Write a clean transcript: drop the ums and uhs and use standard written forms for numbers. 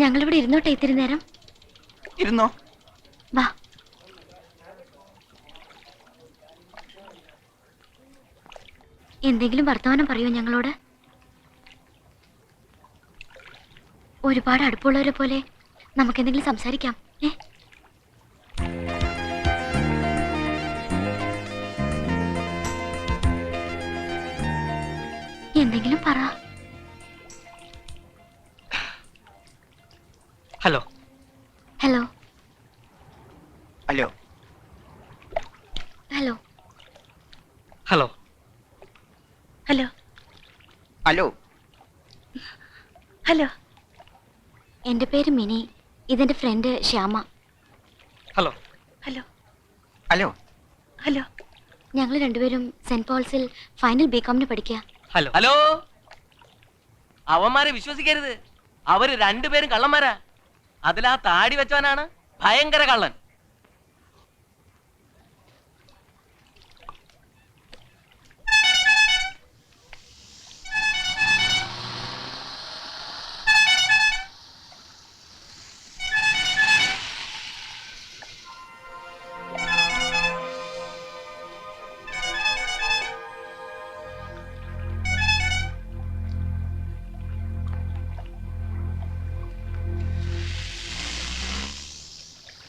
ഞങ്ങളിവിടെ ഇരുന്നോട്ടെ ഇത്തിരി നേരം. ഇരുന്നോ. വാ. എന്തെങ്കിലും വർത്തമാനം പറയോ ഞങ്ങളോട്? ഒരുപാട് അടുപ്പമുള്ളവരെ പോലെ നമുക്കെന്തെങ്കിലും സംസാരിക്കാം. എന്തെങ്കിലും പറ. Hello hello hello hello hello hello hello hello. എൻ്റെ പേര് മിനി, ഇതെന്റെ friend Shyama. Hello hello hello hello. ഞങ്ങൾ രണ്ടുപേരും സെന്റ് പോൾസിൽ ഫൈനൽ ബികോമിന് പഠിക്കുക. Hello hello. അവന്മാരെ വിശ്വസിക്കരുത്, അവര് രണ്ടുപേരും കള്ളന്മാരാ. അതിലാ താടി വെച്ചവനാണ് ഭയങ്കര കള്ളൻ.